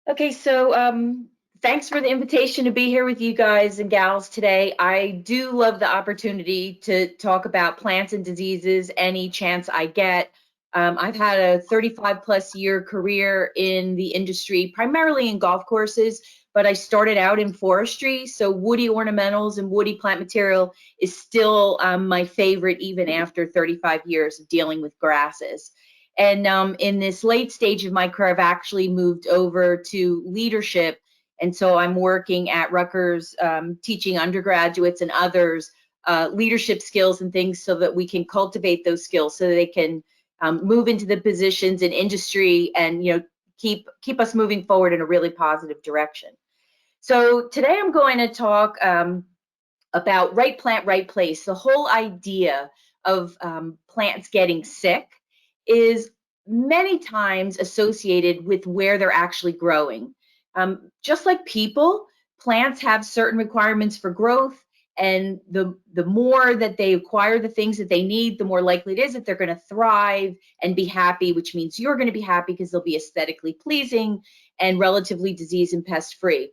Okay, so thanks for the invitation to be here with you guys and gals today. I do love the opportunity to talk about plants and diseases any chance I get. I've had a 35 plus year career in the industry, primarily in golf courses, but I started out in forestry. So woody ornamentals and woody plant material is still my favorite, even after 35 years of dealing with grasses. And in this late stage of my career, I've actually moved over to leadership. And so I'm working at Rutgers, teaching undergraduates and others leadership skills and things so that we can cultivate those skills so that they can move into the positions in industry and keep us moving forward in a really positive direction. So today I'm going to talk about right plant, right place. The whole idea of plants getting sick is many times associated with where they're actually growing. Just like people, plants have certain requirements for growth, and the more that they acquire the things that they need, the more likely it is that they're going to thrive and be happy, which means you're going to be happy because they'll be aesthetically pleasing and relatively disease and pest free.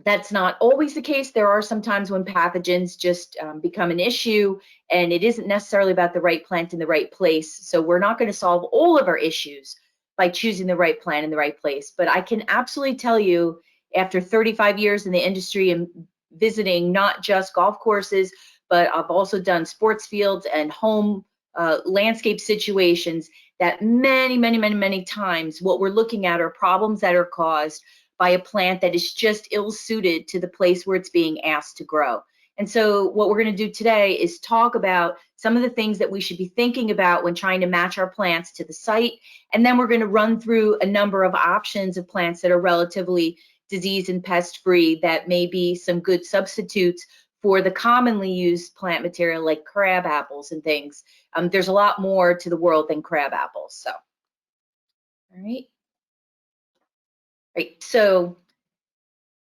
That's not always the case. There are some times when pathogens just become an issue, and it isn't necessarily about the right plant in the right place. So we're not going to solve all of our issues by choosing the right plant in the right place. But I can absolutely tell you, after 35 years in the industry and visiting not just golf courses, but I've also done sports fields and home landscape situations, that many times what we're looking at are problems that are caused by a plant that is just ill suited to the place where it's being asked to grow. And so what we're going to do today is talk about some of the things that we should be thinking about when trying to match our plants to the site. And then we're going to run through a number of options of plants that are relatively disease and pest free that may be some good substitutes for the commonly used plant material like crab apples and things. There's a lot more to the world than crab apples. So, all right. Right. So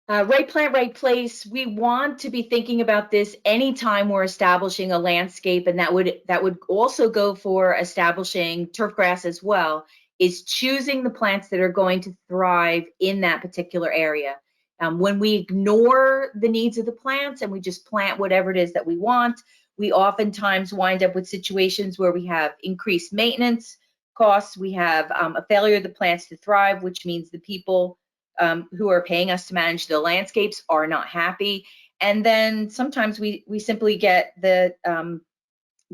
right plant, right place. We want to be thinking about this anytime we're establishing a landscape, and that would also go for establishing turf grass as well, is choosing the plants that are going to thrive in that particular area. When we ignore the needs of the plants and we just plant whatever it is that we want, we oftentimes wind up with situations where we have increased maintenance costs, we have a failure of the plants to thrive, which means the people who are paying us to manage the landscapes are not happy. And then sometimes we simply get the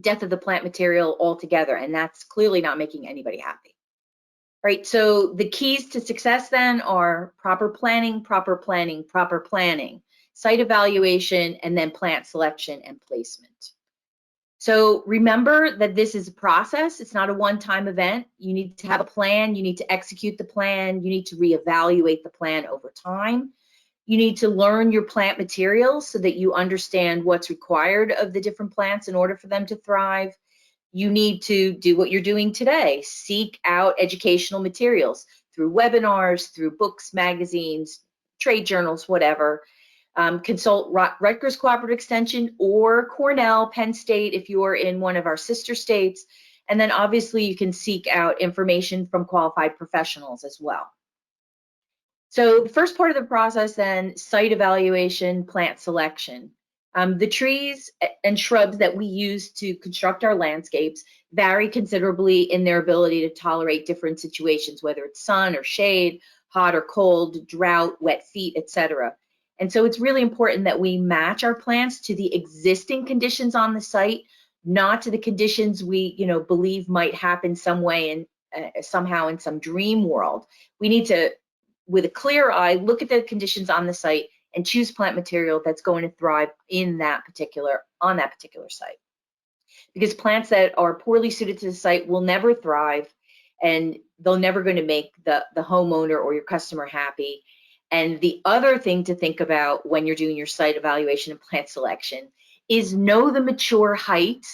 death of the plant material altogether, and that's clearly not making anybody happy. Right, so the keys to success then are proper planning, proper planning, proper planning, site evaluation, and then plant selection and placement. So remember that this is a process. It's not a one-time event. You need to have a plan. You need to execute the plan. You need to reevaluate the plan over time. You need to learn your plant materials so that you understand what's required of the different plants in order for them to thrive. You need to do what you're doing today. Seek out educational materials through webinars, through books, magazines, trade journals, whatever. Consult Rutgers Cooperative Extension or Cornell, Penn State, if you're in one of our sister states. And then obviously you can seek out information from qualified professionals as well. So the first part of the process then, site evaluation, plant selection. The trees and shrubs that we use to construct our landscapes vary considerably in their ability to tolerate different situations, whether it's sun or shade, hot or cold, drought, wet feet, etc. And so it's really important that we match our plants to the existing conditions on the site, not to the conditions we, believe might happen some way and somehow in some dream world. We need to, with a clear eye, look at the conditions on the site and choose plant material that's going to thrive on that particular site. Because plants that are poorly suited to the site will never thrive, and they're never going to make the homeowner or your customer happy. And the other thing to think about when you're doing your site evaluation and plant selection is know the mature height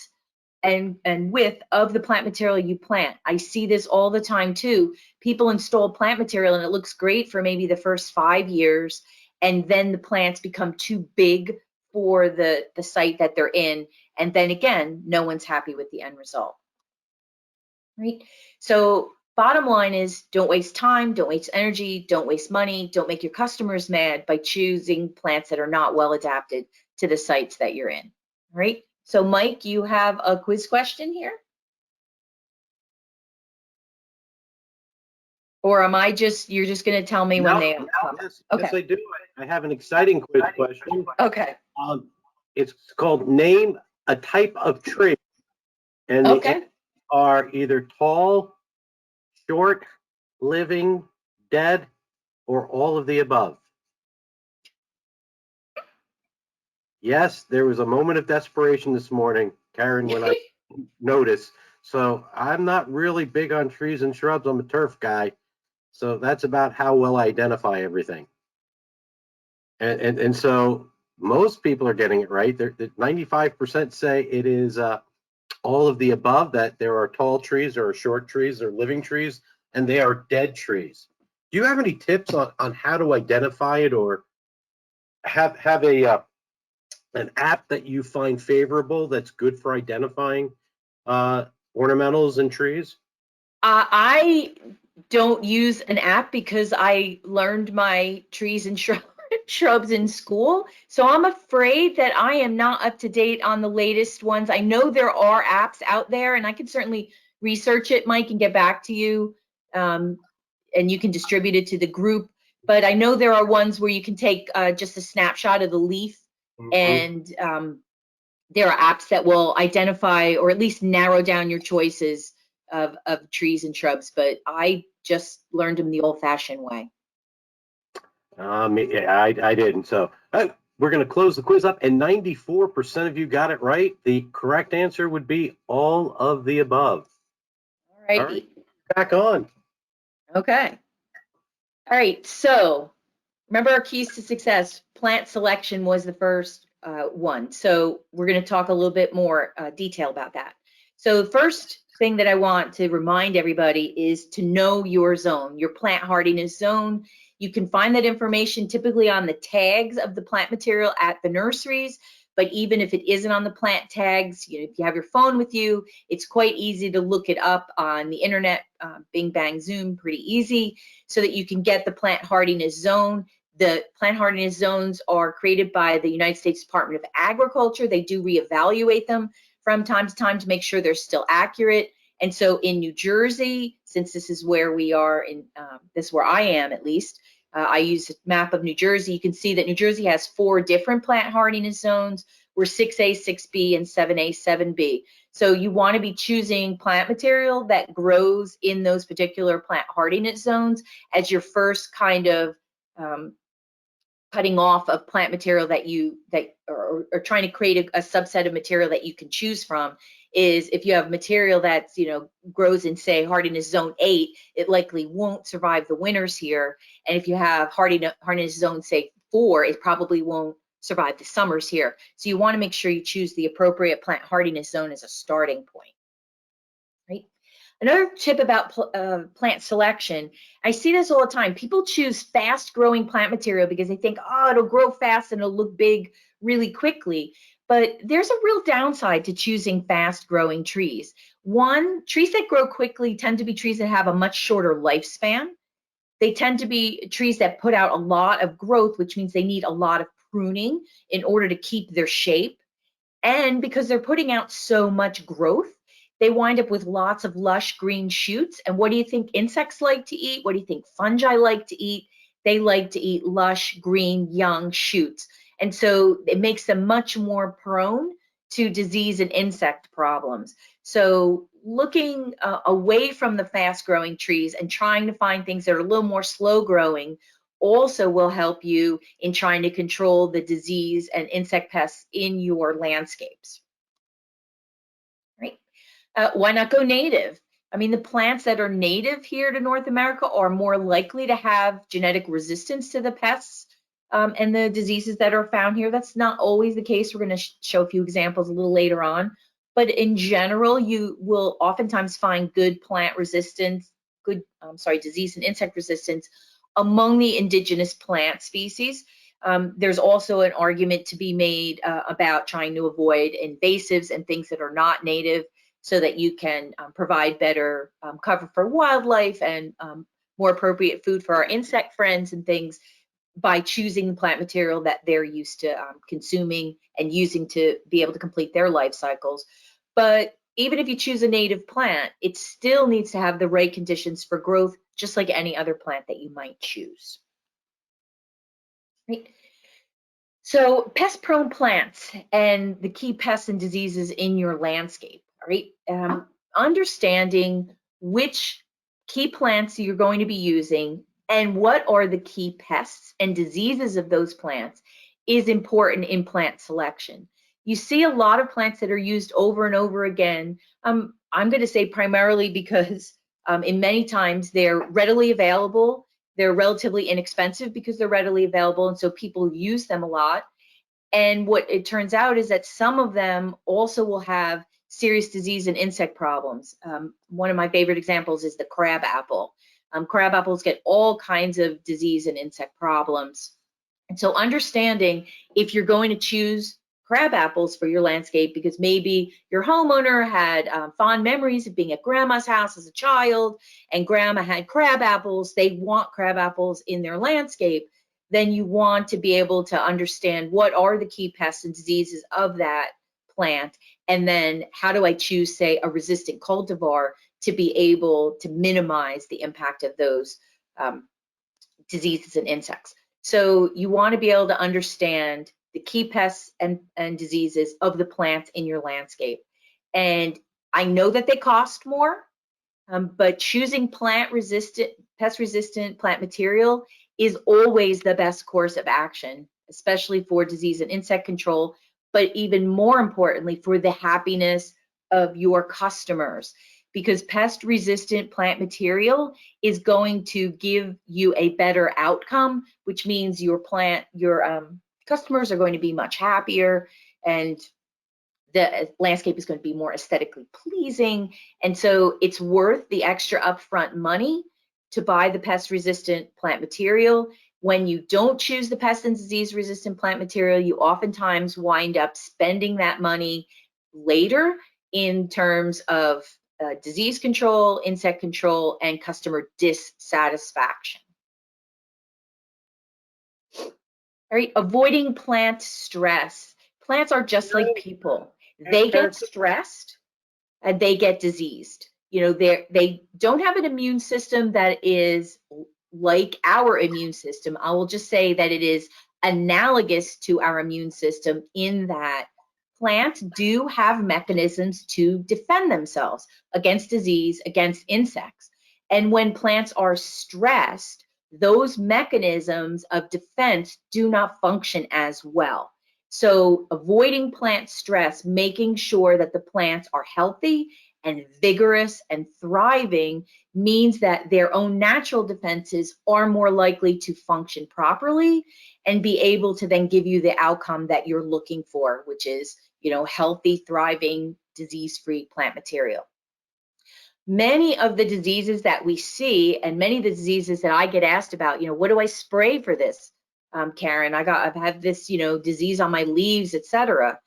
and width of the plant material you plant. I see this all the time too. People install plant material and it looks great for maybe the first 5 years, and then the plants become too big for the site that they're in. And then again, no one's happy with the end result. Right? So bottom line is don't waste time, don't waste energy, don't waste money, don't make your customers mad by choosing plants that are not well adapted to the sites that you're in. All right. So Mike, you have a quiz question here? Or am I just, you're just going to tell me when they come? Yes, Okay. yes, I do. I have an exciting quiz question. Okay. It's called Name a Type of Tree. And the Okay. answers are either tall, short, living, dead, or all of the above. Yes, there was a moment of desperation this morning, Karen, when I noticed. So I'm not really big on trees and shrubs. I'm a turf guy. So that's about how well I identify everything. And so most people are getting it right. 95% say it is all of the above, that there are tall trees, there are short trees, there are living trees, and they are dead trees. Do you have any tips on how to identify it, or have an app that you find favorable that's good for identifying ornamentals and trees? I don't use an app because I learned my trees and shrubs in school. So I'm afraid that I am not up to date on the latest ones. I know there are apps out there, and I can certainly research it, Mike, and get back to you. And you can distribute it to the group. But I know there are ones where you can take just a snapshot of the leaf, and there are apps that will identify or at least narrow down your choices of trees and shrubs. But I just learned them the old-fashioned way. I didn't. So we're going to close the quiz up, and 94% of you got it right. The correct answer would be all of the above. All right. Back on. Okay. All right. So remember our keys to success. Plant selection was the first one. So we're going to talk a little bit more detail about that. So the first thing that I want to remind everybody is to know your zone, your plant hardiness zone. You can find that information typically on the tags of the plant material at the nurseries. But even if it isn't on the plant tags, if you have your phone with you, it's quite easy to look it up on the internet, Bing, Bang, Zoom, pretty easy, so that you can get the plant hardiness zone. The plant hardiness zones are created by the United States Department of Agriculture. They do reevaluate them from time to time to make sure they're still accurate. And so in New Jersey, since this is where we are, this is where I am at least, I use a map of New Jersey. You can see that New Jersey has 4 different plant hardiness zones. We're 6A, 6B, and 7A, 7B. So you want to be choosing plant material that grows in those particular plant hardiness zones as your first kind of cutting off of plant material that or trying to create a subset of material that you can choose from. Is if you have material that's grows in, say, hardiness zone 8, it likely won't survive the winters here. And if you have hardiness zone, say, 4, it probably won't survive the summers here. So you want to make sure you choose the appropriate plant hardiness zone as a starting point. Right. Another tip about plant selection, I see this all the time. People choose fast-growing plant material because they think, oh, it'll grow fast and it'll look big really quickly. But there's a real downside to choosing fast-growing trees. One, trees that grow quickly tend to be trees that have a much shorter lifespan. They tend to be trees that put out a lot of growth, which means they need a lot of pruning in order to keep their shape. And because they're putting out so much growth, they wind up with lots of lush green shoots. And what do you think insects like to eat? What do you think fungi like to eat? They like to eat lush green young shoots. And so it makes them much more prone to disease and insect problems. So looking away from the fast growing trees and trying to find things that are a little more slow growing also will help you in trying to control the disease and insect pests in your landscapes. Right? Why not go native? I mean, the plants that are native here to North America are more likely to have genetic resistance to the pests and the diseases that are found here. That's not always the case. We're going to show a few examples a little later on. But in general, you will oftentimes find good plant resistance, disease and insect resistance among the indigenous plant species. There's also an argument to be made about trying to avoid invasives and things that are not native. so that you can provide better cover for wildlife and more appropriate food for our insect friends and things by choosing the plant material that they're used to consuming and using to be able to complete their life cycles. But even if you choose a native plant, it still needs to have the right conditions for growth, just like any other plant that you might choose. Right. So pest-prone plants and the key pests and diseases in your landscape, right? Understanding which key plants you're going to be using and what are the key pests and diseases of those plants is important in plant selection. You see a lot of plants that are used over and over again. I'm going to say primarily because in many times they're readily available. They're relatively inexpensive because they're readily available, and so people use them a lot. And what it turns out is that some of them also will have serious disease and insect problems. One of my favorite examples is the crab apple. Crab apples get all kinds of disease and insect problems. And so understanding if you're going to choose crab apples for your landscape because maybe your homeowner had fond memories of being at grandma's house as a child and grandma had crab apples, they want crab apples in their landscape, then you want to be able to understand what are the key pests and diseases of that plant, and then how do I choose, say, a resistant cultivar to be able to minimize the impact of those diseases and insects. So you want to be able to understand the key pests and diseases of the plants in your landscape. And I know that they cost more, but choosing pest-resistant plant material is always the best course of action, especially for disease and insect control, but even more importantly, for the happiness of your customers. Because pest-resistant plant material is going to give you a better outcome, which means your customers are going to be much happier and the landscape is going to be more aesthetically pleasing. And so it's worth the extra upfront money to buy the pest-resistant plant material. When you don't choose the pest and disease-resistant plant material, you oftentimes wind up spending that money later in terms of disease control, insect control, and customer dissatisfaction. All right, avoiding plant stress. Plants are just like people. They get stressed and they get diseased. You know, they don't have an immune system that is like our immune system. I will just say that it is analogous to our immune system in that plants do have mechanisms to defend themselves against disease, against insects. And when plants are stressed, those mechanisms of defense do not function as well. So avoiding plant stress, making sure that the plants are healthy and vigorous and thriving means that their own natural defenses are more likely to function properly and be able to then give you the outcome that you're looking for, which is, you know, healthy, thriving, disease-free plant material. Many of the diseases that we see and many of the diseases that I get asked about, you know, what do I spray for this? Karen, I've had this, you know, disease on my leaves, etc.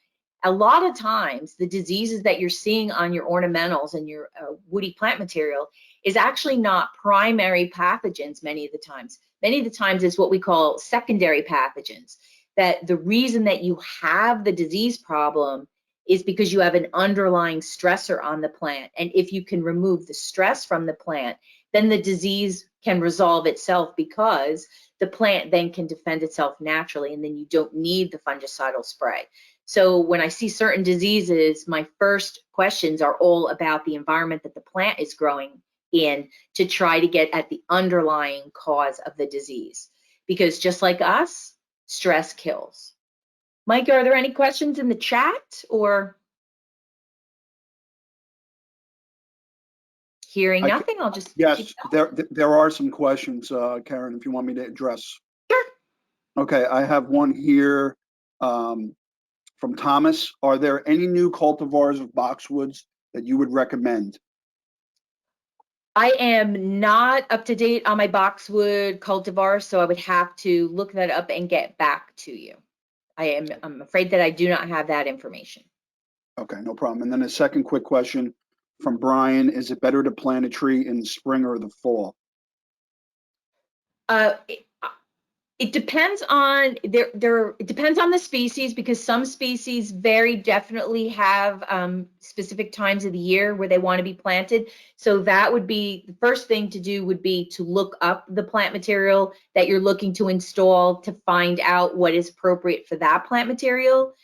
A lot of times, the diseases that you're seeing on your ornamentals and your woody plant material is actually not primary pathogens. Many of the times it's what we call secondary pathogens. That the reason that you have the disease problem is because you have an underlying stressor on the plant, and if you can remove the stress from the plant, then the disease can resolve itself because the plant then can defend itself naturally, and then you don't need the fungicidal spray. So when I see certain diseases, my first questions are all about the environment that the plant is growing in to try to get at the underlying cause of the disease. Because just like us, stress kills. Mike, are there any questions in the chat or? Hearing nothing, I'll just Yes, there are some questions, Karen, if you want me to address. Sure. Okay, I have one here from Thomas. Are there any new cultivars of boxwoods that you would recommend? I am not up to date on my boxwood cultivar, so I would have to look that up and get back to you. I'm afraid that I do not have that information. Okay, no problem. And then a second quick question from Brian, is it better to plant a tree in the spring or the fall? It depends on it depends on the species, because some species very definitely have specific times of the year where they want to be planted. So that would be the first thing to do, would be to look up the plant material that you're looking to install to find out what is appropriate for that plant material.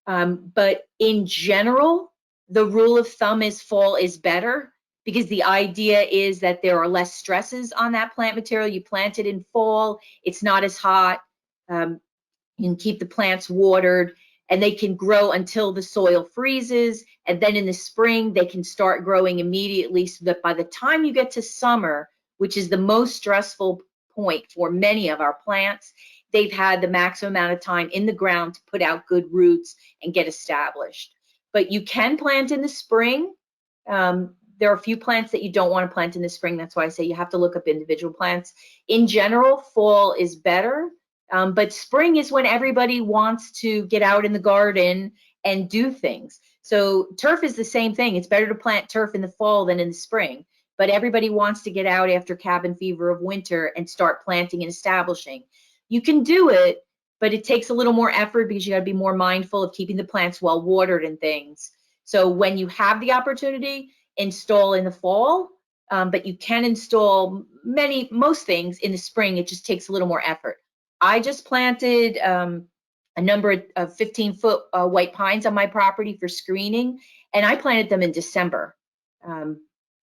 But in general, the rule of thumb is fall is better, because the idea is that there are less stresses on that plant material. You plant it in fall, it's not as hot. You can keep the plants watered, and they can grow until the soil freezes. And then in the spring, they can start growing immediately, so that by the time you get to summer, which is the most stressful point for many of our plants, they've had the maximum amount of time in the ground to put out good roots and get established. But you can plant in the spring. There are a few plants that you don't want to plant in the spring. That's why I say you have to look up individual plants. In general, fall is better, but spring is when everybody wants to get out in the garden and do things. So turf is the same thing. It's better to plant turf in the fall than in the spring, but everybody wants to get out after cabin fever of winter and start planting and establishing. You can do it, but it takes a little more effort, because you got to be more mindful of keeping the plants well watered and things. So when you have the opportunity, install in the fall, but you can install most things in the spring. It just takes a little more effort. I just planted a number of 15-foot white pines on my property for screening, and I planted them in December.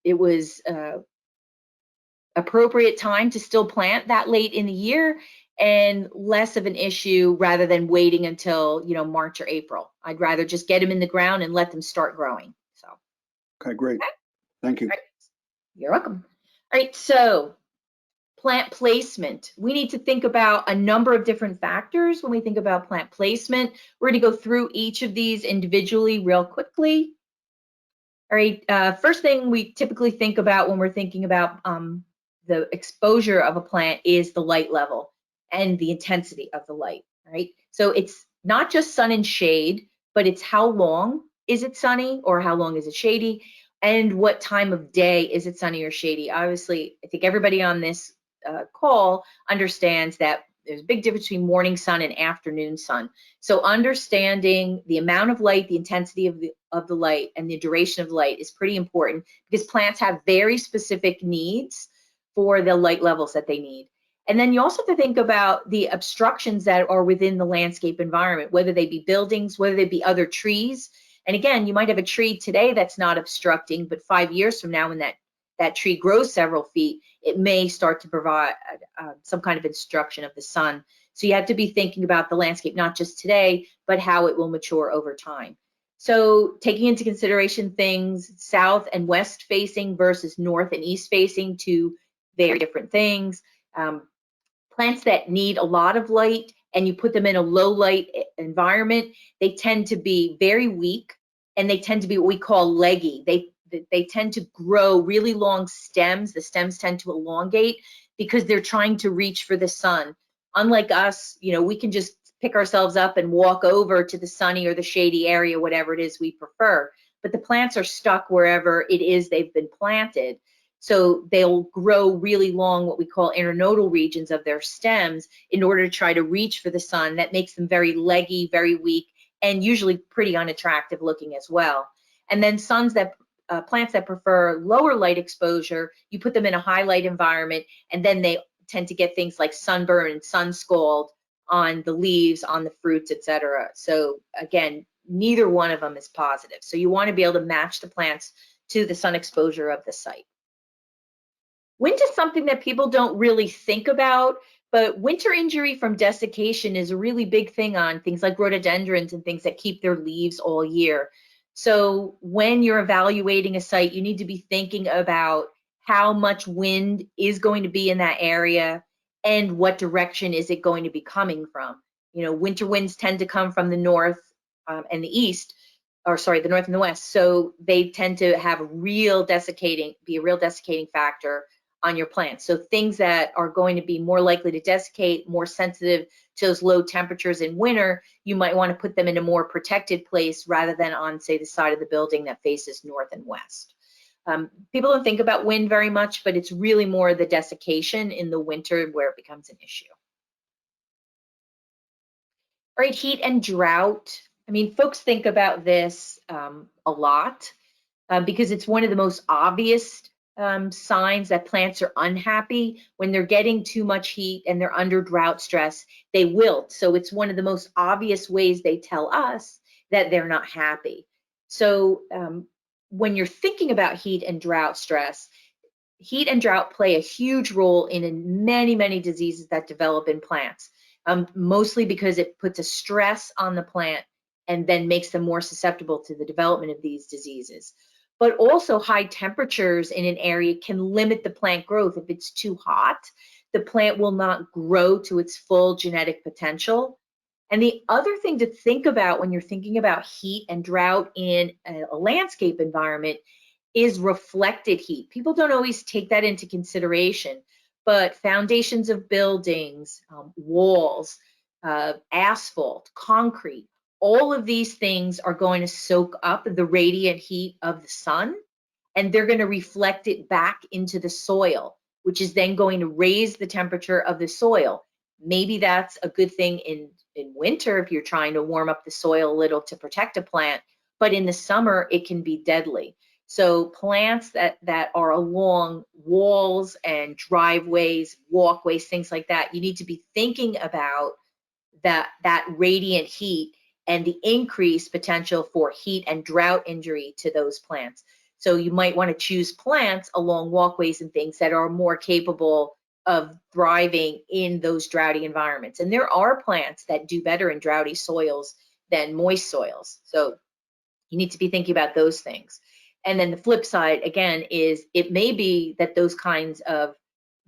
It was appropriate time to still plant that late in the year, and less of an issue rather than waiting until March or April. I'd rather just get them in the ground and let them start growing. So. Okay, great. Thank you. All right. You're welcome. All right, so plant placement. We need to think about a number of different factors when we think about plant placement. We're going to go through each of these individually real quickly. All right, first thing we typically think about when we're thinking about the exposure of a plant is the light level and the intensity of the light, right? So it's not just sun and shade, but it's how long is it sunny, or how long is it shady, and what time of day is it sunny or shady. Obviously, I think everybody on this call understands that there's a big difference between morning sun and afternoon sun. So understanding the amount of light, the intensity of the light, and the duration of light is pretty important, because plants have very specific needs for the light levels that they need. And then you also have to think about the obstructions that are within the landscape environment, whether they be buildings, whether they be other trees. And again, you might have a tree today that's not obstructing, but 5 years from now, when that tree grows several feet, it may start to provide some kind of obstruction of the sun. So you have to be thinking about the landscape, not just today, but how it will mature over time. So taking into consideration things south and west facing versus north and east facing, two very different things. Plants that need a lot of light and you put them in a low light environment, they tend to be very weak, and they tend to be what we call leggy. They tend to grow really long stems. The stems tend to elongate because they're trying to reach for the sun. Unlike us, we can just pick ourselves up and walk over to the sunny or the shady area, whatever it is we prefer. But the plants are stuck wherever it is they've been planted. So they'll grow really long, what we call internodal regions of their stems, in order to try to reach for the sun. That makes them very leggy, very weak, and usually pretty unattractive looking as well. And then plants that prefer lower light exposure, you put them in a high light environment, and then they tend to get things like sunburn and sun scald on the leaves, on the fruits, etc. So again, neither one of them is positive. So you want to be able to match the plants to the sun exposure of the site. Wind is something that people don't really think about, but winter injury from desiccation is a really big thing on things like rhododendrons and things that keep their leaves all year. So when you're evaluating a site, you need to be thinking about how much wind is going to be in that area and what direction is it going to be coming from. Winter winds tend to come from the north and the east, the north and the west. So they tend to have be a real desiccating factor on your plants. So things that are going to be more likely to desiccate, more sensitive to those low temperatures in winter, you might want to put them in a more protected place rather than on, say, the side of the building that faces north and west. People don't think about wind very much, but it's really more the desiccation in the winter where it becomes an issue. All right, heat and drought. I mean, folks think about this a lot because it's one of the most obvious signs that plants are unhappy. When they're getting too much heat and they're under drought stress, they wilt. So it's one of the most obvious ways they tell us that they're not happy. So when you're thinking about heat and drought stress, heat and drought play a huge role in many, many diseases that develop in plants, mostly because it puts a stress on the plant and then makes them more susceptible to the development of these diseases. But also high temperatures in an area can limit the plant growth. If it's too hot, the plant will not grow to its full genetic potential. And the other thing to think about when you're thinking about heat and drought in a landscape environment is reflected heat. People don't always take that into consideration, but foundations of buildings, walls, asphalt, concrete, all of these things are going to soak up the radiant heat of the sun, and they're going to reflect it back into the soil, which is then going to raise the temperature of the soil. Maybe that's a good thing in winter if you're trying to warm up the soil a little to protect a plant, but in the summer it can be deadly. So plants that are along walls and driveways, walkways, things like that, you need to be thinking about that radiant heat and the increased potential for heat and drought injury to those plants. So you might want to choose plants along walkways and things that are more capable of thriving in those droughty environments. And there are plants that do better in droughty soils than moist soils. So you need to be thinking about those things. And then the flip side, again, is it may be that those kinds of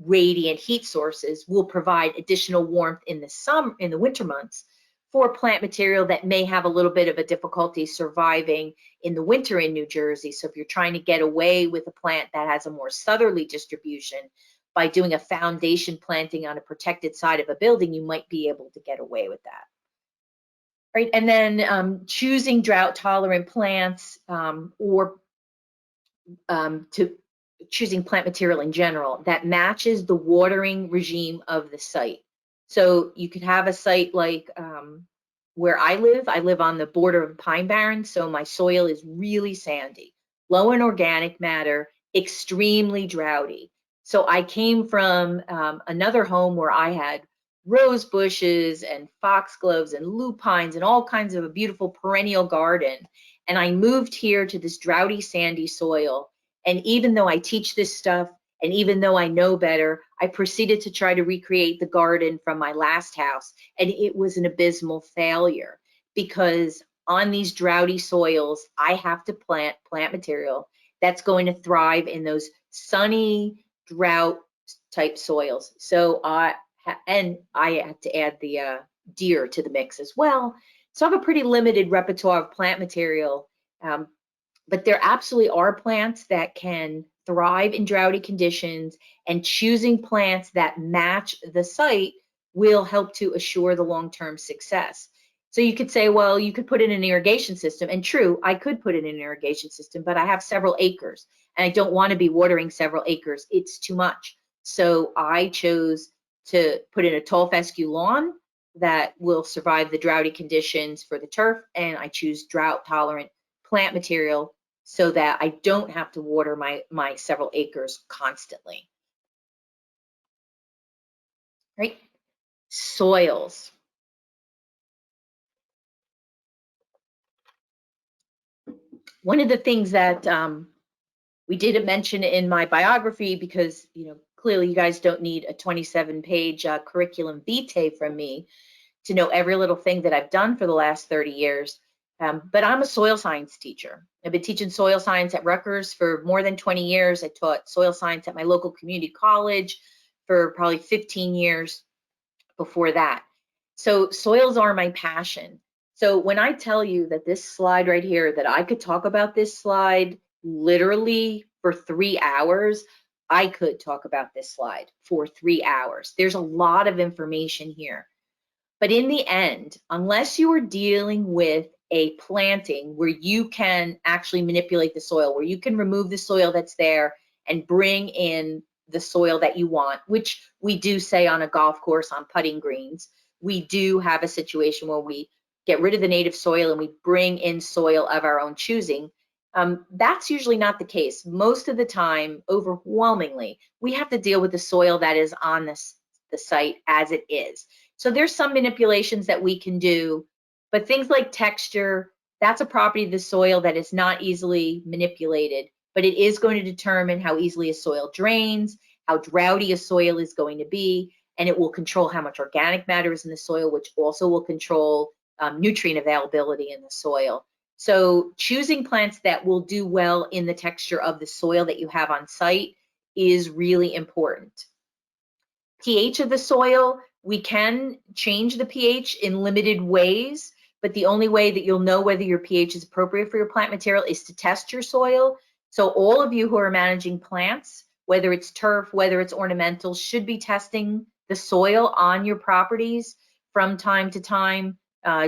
radiant heat sources will provide additional warmth in the winter months for plant material that may have a little bit of a difficulty surviving in the winter in New Jersey. So if you're trying to get away with a plant that has a more southerly distribution, by doing a foundation planting on a protected side of a building, you might be able to get away with that. Right, and then choosing drought-tolerant plants or to choosing plant material in general that matches the watering regime of the site. So you could have a site like where I live on the border of Pine Barrens, so my soil is really sandy, low in organic matter, extremely droughty. So I came from another home where I had rose bushes and foxgloves and lupines and all kinds of a beautiful perennial garden. And I moved here to this droughty, sandy soil. And even though I teach this stuff, and even though I know better, I proceeded to try to recreate the garden from my last house. And it was an abysmal failure because on these droughty soils, I have to plant material that's going to thrive in those sunny, drought type soils. So I had to add the deer to the mix as well. So I have a pretty limited repertoire of plant material, but there absolutely are plants that can thrive in droughty conditions, and choosing plants that match the site will help to assure the long-term success. So you could say, well, you could put in an irrigation system, and true, I could put in an irrigation system, but I have several acres, and I don't want to be watering several acres. It's too much. So I chose to put in a tall fescue lawn that will survive the droughty conditions for the turf, and I choose drought-tolerant plant material so that I don't have to water my several acres constantly. Right? Soils. One of the things that we didn't mention in my biography, because clearly you guys don't need a 27-page curriculum vitae from me to know every little thing that I've done for the last 30 years. But I'm a soil science teacher. I've been teaching soil science at Rutgers for more than 20 years. I taught soil science at my local community college for probably 15 years before that. So soils are my passion. So when I tell you that this slide right here, that I could talk about this slide literally for 3 hours, I could talk about this slide for 3 hours. There's a lot of information here. But in the end, unless you are dealing with a planting where you can actually manipulate the soil, where you can remove the soil that's there and bring in the soil that you want, which we do say on a golf course on putting greens, we do have a situation where we get rid of the native soil and we bring in soil of our own choosing. That's usually not the case. Most of the time, overwhelmingly, we have to deal with the soil that is on the site as it is. So there's some manipulations that we can do, but things like texture, that's a property of the soil that is not easily manipulated, but it is going to determine how easily a soil drains, how droughty a soil is going to be, and it will control how much organic matter is in the soil, which also will control nutrient availability in the soil. So choosing plants that will do well in the texture of the soil that you have on site is really important. pH of the soil, we can change the pH in limited ways, but the only way that you'll know whether your pH is appropriate for your plant material is to test your soil. So all of you who are managing plants, whether it's turf, whether it's ornamental, should be testing the soil on your properties from time to time.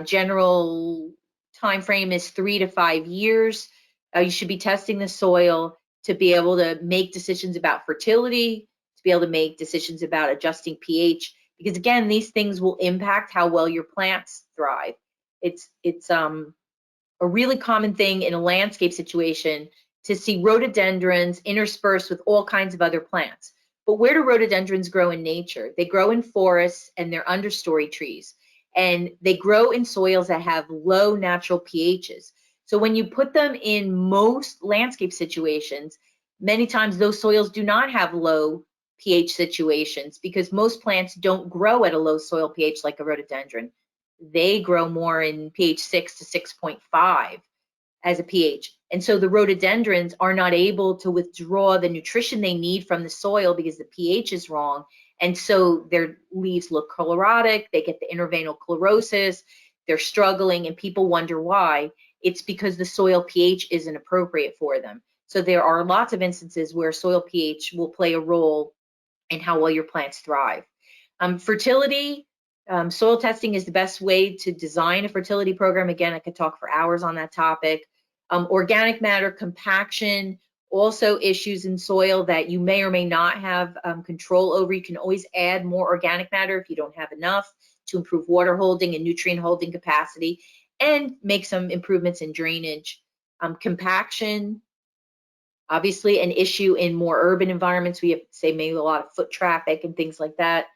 General time frame is 3 to 5 years. You should be testing the soil to be able to make decisions about fertility, to be able to make decisions about adjusting pH, because again, these things will impact how well your plants thrive. It's a really common thing in a landscape situation to see rhododendrons interspersed with all kinds of other plants. But where do rhododendrons grow in nature? They grow in forests and they're understory trees. And they grow in soils that have low natural pHs. So when you put them in most landscape situations, many times those soils do not have low pH situations because most plants don't grow at a low soil pH like a rhododendron. They grow more in pH 6 to 6.5 as a pH. And so the rhododendrons are not able to withdraw the nutrition they need from the soil because the pH is wrong. And so their leaves look chlorotic, they get the interveinal chlorosis, they're struggling, and people wonder why. It's because the soil pH isn't appropriate for them. So there are lots of instances where soil pH will play a role in how well your plants thrive. Fertility, soil testing is the best way to design a fertility program. Again, I could talk for hours on that topic. Organic matter, compaction, also issues in soil that you may or may not have control over. You can always add more organic matter if you don't have enough to improve water holding and nutrient holding capacity and make some improvements in drainage. Compaction, obviously an issue in more urban environments. We have, say, maybe a lot of foot traffic and things like that.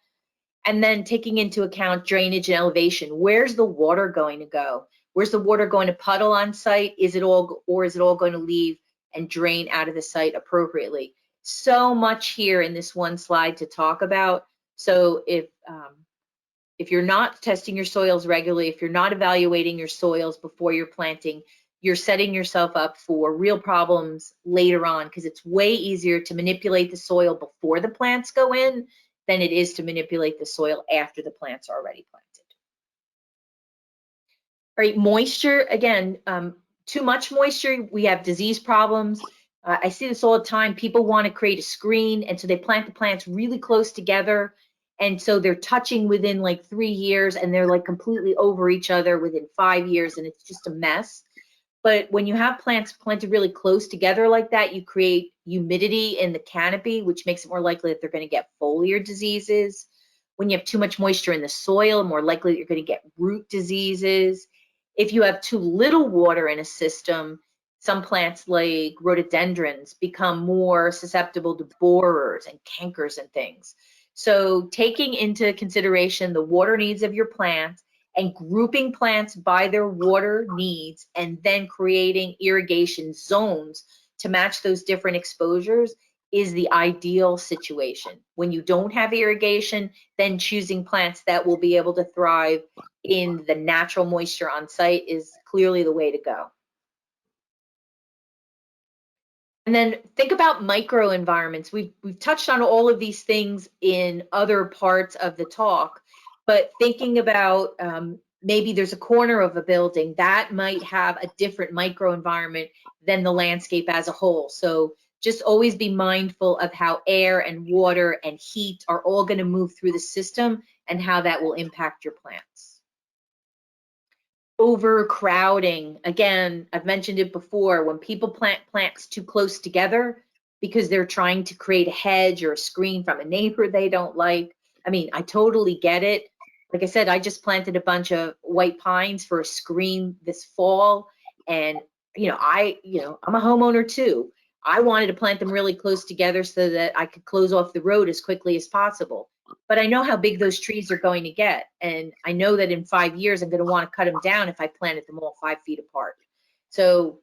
And then taking into account drainage and elevation. Where's the water going to go? Where's the water going to puddle on site? Is it all going to leave and drain out of the site appropriately? So much here in this one slide to talk about. So if you're not testing your soils regularly, if you're not evaluating your soils before you're planting, you're setting yourself up for real problems later on, because it's way easier to manipulate the soil before the plants go in than it is to manipulate the soil after the plants are already planted. All right, moisture, again, too much moisture, we have disease problems. I see this all the time. People want to create a screen, and so they plant the plants really close together, and so they're touching within like 3 years, and they're like completely over each other within 5 years, and it's just a mess. But when you have plants planted really close together like that, you create humidity in the canopy, which makes it more likely that they're going to get foliar diseases. When you have too much moisture in the soil, more likely that you're going to get root diseases. If you have too little water in a system, some plants like rhododendrons become more susceptible to borers and cankers and things. So taking into consideration the water needs of your plant and grouping plants by their water needs and then creating irrigation zones to match those different exposures is the ideal situation. When you don't have irrigation, then choosing plants that will be able to thrive in the natural moisture on site is clearly the way to go. And then think about microenvironments. We've touched on all of these things in other parts of the talk, but thinking about maybe there's a corner of a building that might have a different microenvironment than the landscape as a whole. So just always be mindful of how air and water and heat are all going to move through the system and how that will impact your plants. Overcrowding. Again, I've mentioned it before, when people plant plants too close together because they're trying to create a hedge or a screen from a neighbor they don't like. I mean, I totally get it. Like I said, I just planted a bunch of white pines for a screen this fall, and I'm a homeowner too. I wanted to plant them really close together so that I could close off the road as quickly as possible. But I know how big those trees are going to get, and I know that in 5 years I'm going to want to cut them down if I planted them all 5 feet apart. So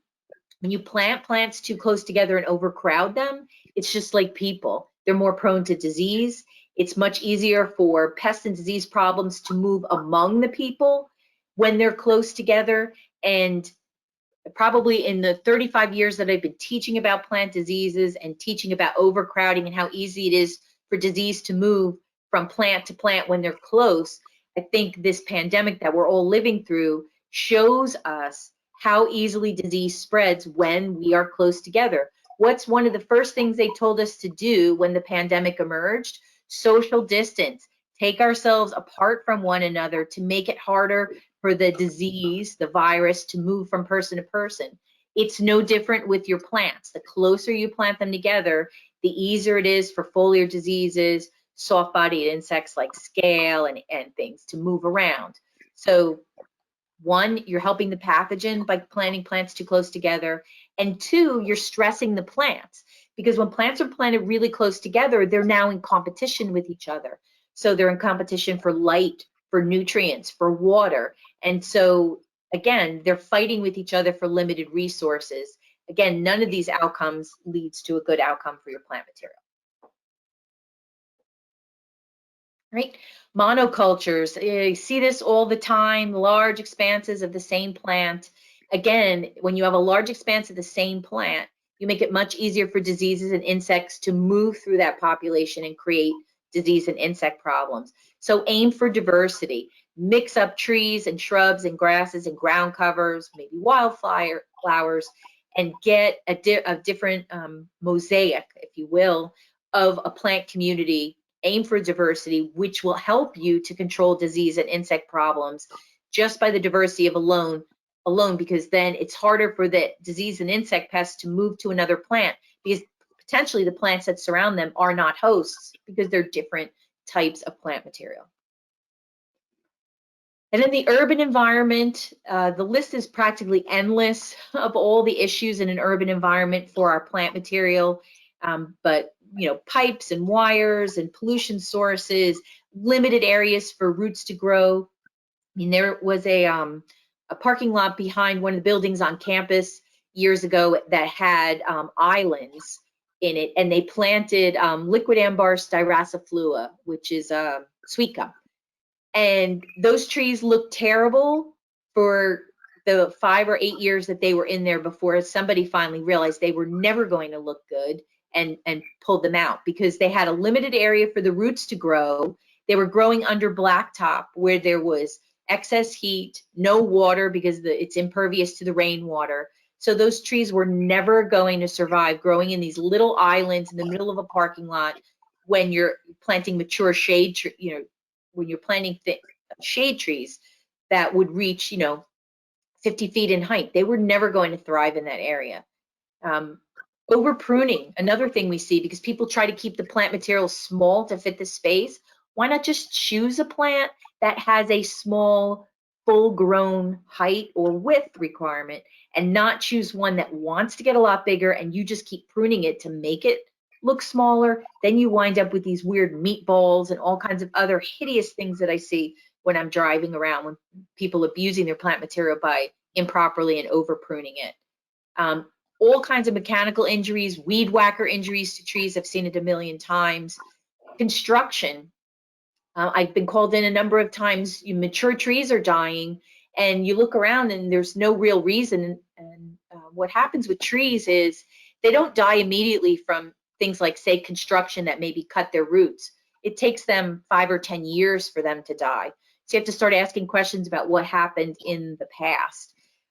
when you plant plants too close together and overcrowd them, it's just like people. They're more prone to disease. It's much easier for pest and disease problems to move among the people when they're close together. And probably in the 35 years that I've been teaching about plant diseases and teaching about overcrowding and how easy it is for disease to move from plant to plant when they're close, I think this pandemic that we're all living through shows us how easily disease spreads when we are close together. What's one of the first things they told us to do when the pandemic emerged? Social distance. Take ourselves apart from one another to make it harder for the disease, the virus, to move from person to person. It's no different with your plants. The closer you plant them together, the easier it is for foliar diseases, soft-bodied insects like scale and things to move around. So one, you're helping the pathogen by planting plants too close together. And two, you're stressing the plants, because when plants are planted really close together, they're now in competition with each other. So they're in competition for light, for nutrients, for water. And so again, they're fighting with each other for limited resources. Again, none of these outcomes leads to a good outcome for your plant material. Right? Monocultures, you see this all the time, large expanses of the same plant. Again, when you have a large expanse of the same plant, you make it much easier for diseases and insects to move through that population and create disease and insect problems. So aim for diversity. Mix up trees and shrubs and grasses and ground covers, maybe wildflowers, and get a different mosaic, if you will, of a plant community. Aim for diversity, which will help you to control disease and insect problems just by the diversity of alone, because then it's harder for the disease and insect pests to move to another plant, because potentially the plants that surround them are not hosts because they're different types of plant material. And in the urban environment, the list is practically endless of all the issues in an urban environment for our plant material. But pipes and wires and pollution sources, limited areas for roots to grow. I mean, there was a parking lot behind one of the buildings on campus years ago that had islands in it, and they planted Liquidambar styraciflua, which is sweet gum. And those trees looked terrible for the 5 or 8 years that they were in there before somebody finally realized they were never going to look good and pulled them out, because they had a limited area for the roots to grow. They were growing under blacktop where there was excess heat, no water because it's impervious to the rainwater. So those trees were never going to survive growing in these little islands in the middle of a parking lot when you're planting mature shade, when you're planting shade trees that would reach, 50 feet in height. They were never going to thrive in that area. Over pruning, another thing we see, because people try to keep the plant material small to fit the space. Why not just choose a plant that has a small, full-grown height or width requirement, and not choose one that wants to get a lot bigger and you just keep pruning it to make it look smaller? Then you wind up with these weird meatballs and all kinds of other hideous things that I see when I'm driving around, when people abusing their plant material by improperly and over pruning it. All kinds of mechanical injuries, weed whacker injuries to trees. I've seen it a million times. Construction. I've been called in a number of times. Mature trees are dying, and you look around and there's no real reason. And what happens with trees is they don't die immediately from things like, say, construction that maybe cut their roots. It takes them 5 or 10 years for them to die. So you have to start asking questions about what happened in the past.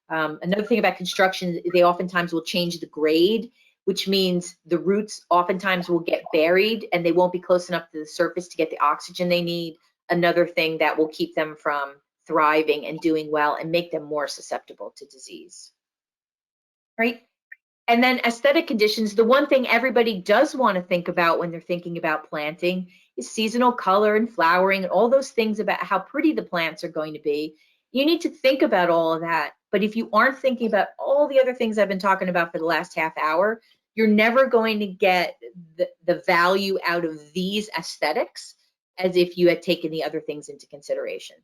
Another thing about construction, they oftentimes will change the grade which means the roots oftentimes will get buried and they won't be close enough to the surface to get the oxygen they need. Another thing that will keep them from thriving and doing well and make them more susceptible to disease. Right? And then aesthetic conditions, the one thing everybody does want to think about when they're thinking about planting is seasonal color and flowering and all those things about how pretty the plants are going to be. You need to think about all of that. But if you aren't thinking about all the other things I've been talking about for the last half hour, you're never going to get the value out of these aesthetics as if you had taken the other things into consideration.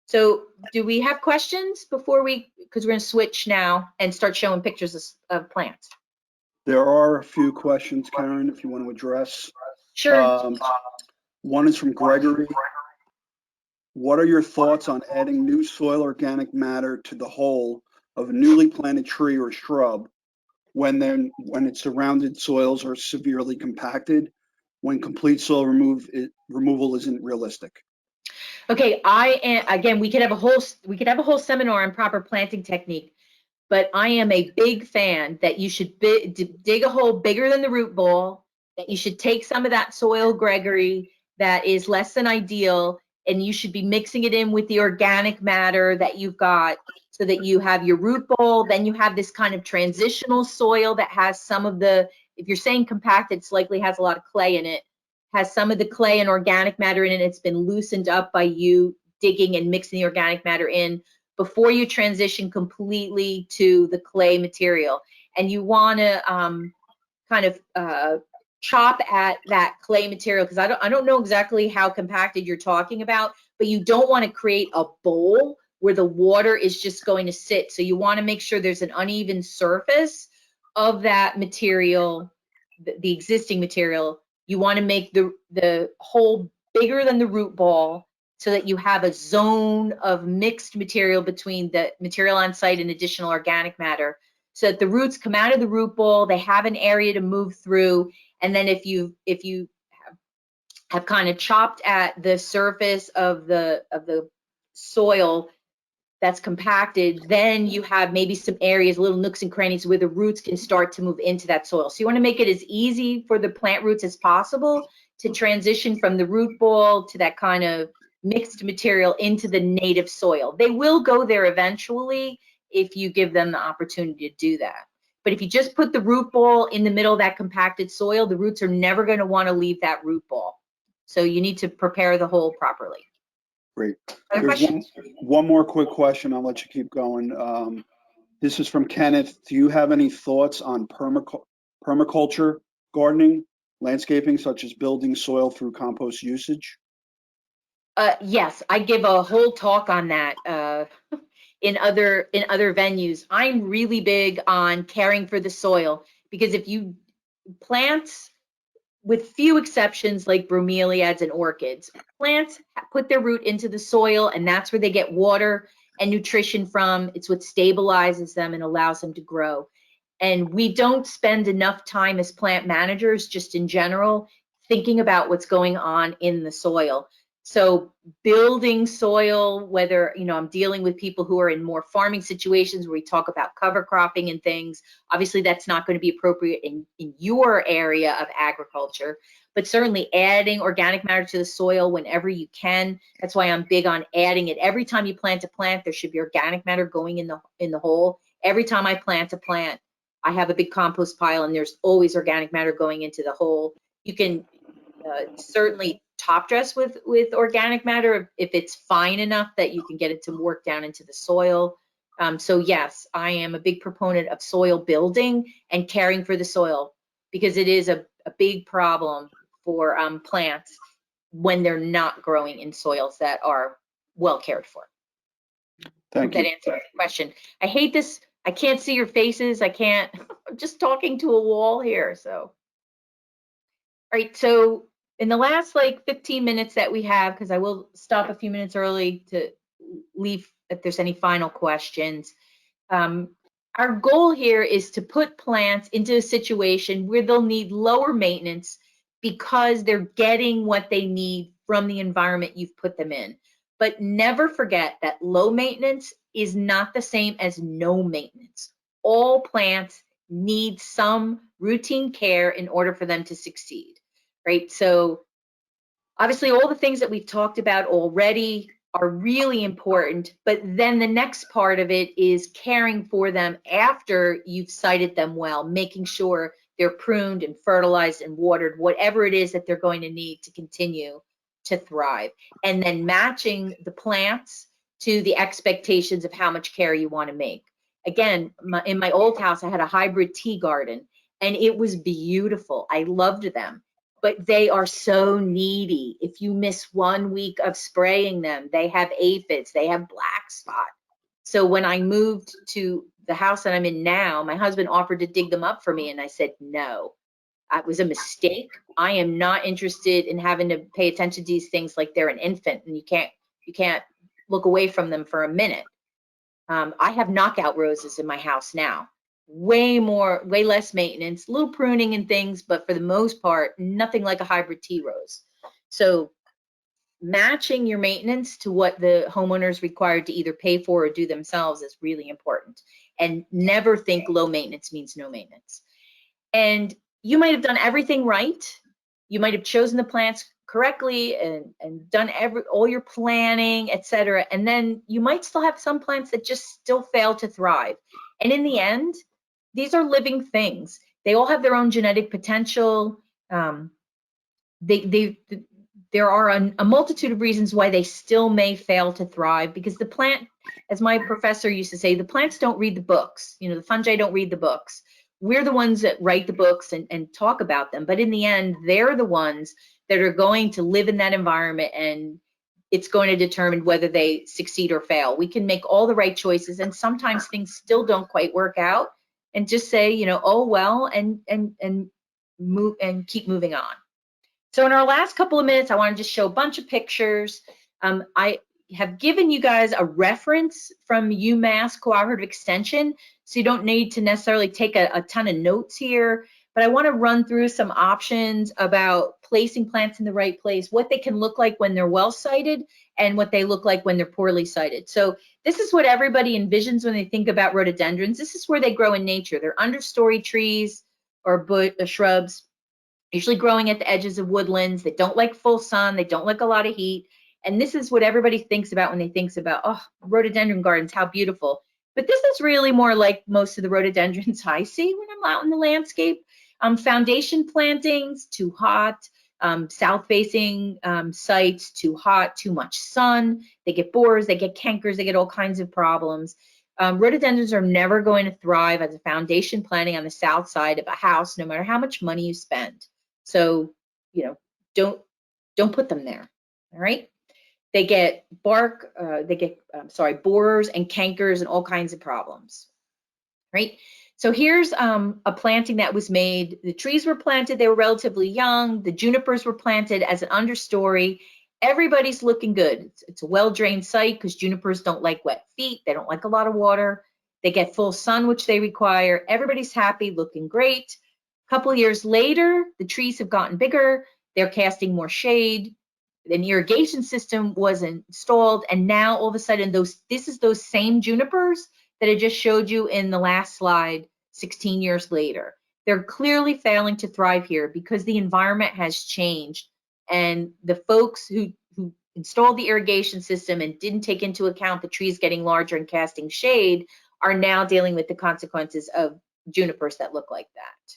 So do we have questions before because we're going to switch now and start showing pictures of plants. There are a few questions, Karen, if you want to address. Sure. One is from Gregory. What are your thoughts on adding new soil organic matter to the whole of a newly planted tree or shrub when its surrounded soils are severely compacted, when complete soil removal isn't realistic? Okay, again, we could have a whole seminar on proper planting technique, but I am a big fan that you should dig a hole bigger than the root ball, that you should take some of that soil, Gregory, that is less than ideal, and you should be mixing it in with the organic matter that you've got so that you have your root ball, then you have this kind of transitional soil that has some of the, if you're saying compacted, it likely has a lot of clay in it, has some of the clay and organic matter in it. It's been loosened up by you digging and mixing the organic matter in before you transition completely to the clay material. And you want to kind of chop at that clay material, because I don't know exactly how compacted you're talking about, but you don't want to create a bowl where the water is just going to sit. So you want to make sure there's an uneven surface of that material, the existing material. You want to make the hole bigger than the root ball so that you have a zone of mixed material between the material on site and additional organic matter, so that the roots come out of the root ball, they have an area to move through, and then if you have kind of chopped at the surface of the soil that's compacted, then you have maybe some areas, little nooks and crannies where the roots can start to move into that soil. So you want to make it as easy for the plant roots as possible to transition from the root ball to that kind of mixed material into the native soil. They will go there eventually if you give them the opportunity to do that. But if you just put the root ball in the middle of that compacted soil, the roots are never going to want to leave that root ball. So you need to prepare the hole properly. Great. Other There's questions? one more quick question. I'll let you keep going. This is from Kenneth. Do you have any thoughts on permaculture, gardening, landscaping, such as building soil through compost usage? Yes, I give a whole talk on that in other venues. I'm really big on caring for the soil, because if you plants, with few exceptions like bromeliads and orchids, plants put their root into the soil, and that's where they get water and nutrition from. It's what stabilizes them and allows them to grow. And we don't spend enough time as plant managers, just in general, thinking about what's going on in the soil. So building soil, whether, I'm dealing with people who are in more farming situations where we talk about cover cropping and things, obviously that's not going to be appropriate in your area of agriculture, but certainly adding organic matter to the soil whenever you can. That's why I'm big on adding it. Every time you plant a plant, there should be organic matter going in the hole. Every time I plant a plant, I have a big compost pile, and there's always organic matter going into the hole. You can certainly top dress with organic matter if it's fine enough that you can get it to work down into the soil. So yes, I am a big proponent of soil building and caring for the soil, because it is a big problem for plants when they're not growing in soils that are well cared for. Thank you. That answers the question. I hate this. I can't see your faces. I'm just talking to a wall here. So, all right. So in the last 15 minutes that we have, because I will stop a few minutes early to leave if there's any final questions. Our goal here is to put plants into a situation where they'll need lower maintenance because they're getting what they need from the environment you've put them in. But never forget that low maintenance is not the same as no maintenance. All plants need some routine care in order for them to succeed, right? So obviously all the things that we've talked about already are really important, but then the next part of it is caring for them after you've sited them well, making sure they're pruned and fertilized and watered, whatever it is that they're going to need to continue to thrive. And then matching the plants to the expectations of how much care you want to make. Again, in my old house, I had a hybrid tea garden and it was beautiful. I loved them. But they are so needy. If you miss 1 week of spraying them, they have aphids, they have black spot. So when I moved to the house that I'm in now, my husband offered to dig them up for me, and I said no. It was a mistake. I am not interested in having to pay attention to these things like they're an infant, and you can't look away from them for a minute. I have knockout roses in my house now. Way less maintenance, little pruning and things, but for the most part, nothing like a hybrid tea rose. So matching your maintenance to what the homeowner is required to either pay for or do themselves is really important. And never think low maintenance means no maintenance. And you might have done everything right. You might have chosen the plants correctly and done all your planning, etc. And then you might still have some plants that just still fail to thrive. And in the end, these are living things. They all have their own genetic potential. There are a multitude of reasons why they still may fail to thrive, because the plant, as my professor used to say, the plants don't read the books. You know, the fungi don't read the books. We're the ones that write the books and talk about them. But in the end, they're the ones that are going to live in that environment, and it's going to determine whether they succeed or fail. We can make all the right choices, and sometimes things still don't quite work out, and just say, you know, oh well, and move and keep moving on. So in our last couple of minutes, I want to just show a bunch of pictures. I have given you guys a reference from UMass Cooperative Extension, so you don't need to necessarily take a ton of notes here, but I want to run through some options about placing plants in the right place, what they can look like when they're well sited, and what they look like when they're poorly sited. So this is what everybody envisions when they think about rhododendrons. This is where they grow in nature. They're understory trees or shrubs, usually growing at the edges of woodlands. They don't like full sun. They don't like a lot of heat. And this is what everybody thinks about when they think about, oh, rhododendron gardens, how beautiful. But this is really more like most of the rhododendrons I see when I'm out in the landscape. Foundation plantings, too hot. South-facing sites, too hot, too much sun. They get borers, they get cankers, they get all kinds of problems. Rhododendrons are never going to thrive as a foundation planting on the south side of a house, no matter how much money you spend. So, you know, don't put them there. All right. They get borers and cankers and all kinds of problems. Right. So here's a planting that was made. The trees were planted, they were relatively young. The junipers were planted as an understory. Everybody's looking good. It's a well-drained site because junipers don't like wet feet. They don't like a lot of water. They get full sun, which they require. Everybody's happy, looking great. A couple of years later, the trees have gotten bigger. They're casting more shade. An irrigation system was installed, and now all of a sudden, this is those same junipers that I just showed you in the last slide 16 years later. They're clearly failing to thrive here because the environment has changed, and the folks who installed the irrigation system and didn't take into account the trees getting larger and casting shade are now dealing with the consequences of junipers that look like that.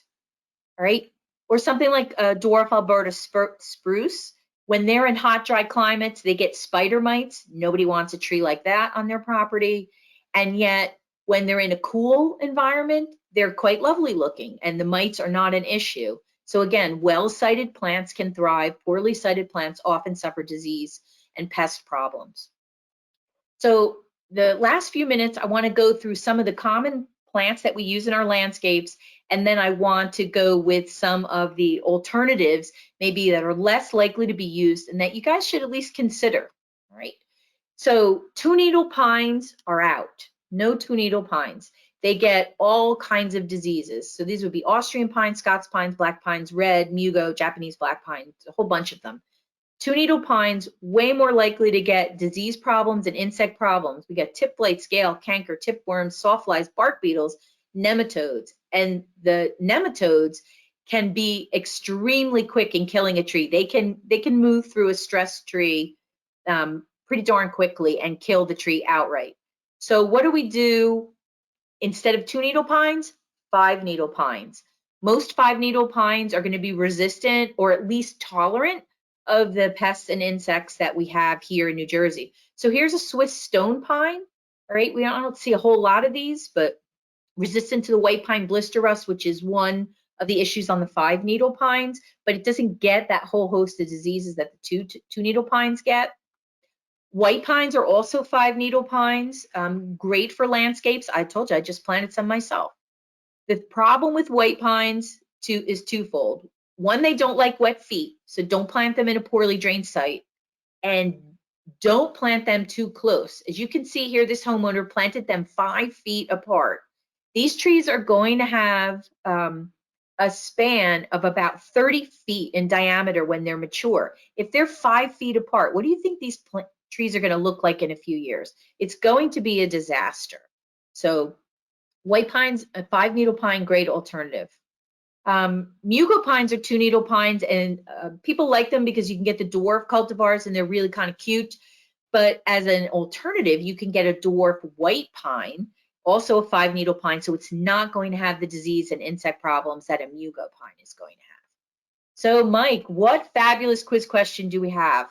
All right, or something like a dwarf Alberta spruce. When they're in hot, dry climates, they get spider mites. Nobody wants a tree like that on their property. And yet, when they're in a cool environment, they're quite lovely looking, and the mites are not an issue. So again, well-sited plants can thrive. Poorly sited plants often suffer disease and pest problems. So the last few minutes, I want to go through some of the common plants that we use in our landscapes, and then I want to go with some of the alternatives, maybe that are less likely to be used and that you guys should at least consider. All right. So two-needle pines are out. No two-needle pines. They get all kinds of diseases. So these would be Austrian pines, Scots pines, black pines, red, mugo, Japanese black pine, a whole bunch of them. Two-needle pines, way more likely to get disease problems and insect problems. We get tip blight, scale, canker, tipworms, sawflies, bark beetles. nematodes, and the nematodes can be extremely quick in killing a tree. They can move through a stressed tree pretty darn quickly and kill the tree outright. So what do we do instead of 2-needle pines? 5-needle pines. Most 5-needle pines are going to be resistant or at least tolerant of the pests and insects that we have here in New Jersey. So here's a Swiss stone pine. All right, I don't see a whole lot of these, but resistant to the white pine blister rust, which is one of the issues on the 5-needle pines, but it doesn't get that whole host of diseases that the 2-needle pines get. White pines are also 5-needle pines, great for landscapes. I told you, I just planted some myself. The problem with white pines is twofold. One, they don't like wet feet, so don't plant them in a poorly drained site, and don't plant them too close. As you can see here, this homeowner planted them 5 feet apart. These trees are going to have a span of about 30 feet in diameter when they're mature. If they're 5 feet apart, what do you think these trees are going to look like in a few years? It's going to be a disaster. So white pines, a 5-needle pine, great alternative. Mugo pines are 2-needle pines, and people like them because you can get the dwarf cultivars and they're really kind of cute. But as an alternative, you can get a dwarf white pine, also a 5-needle pine, so it's not going to have the disease and insect problems that a mugo pine is going to have. So Mike, what fabulous quiz question do we have?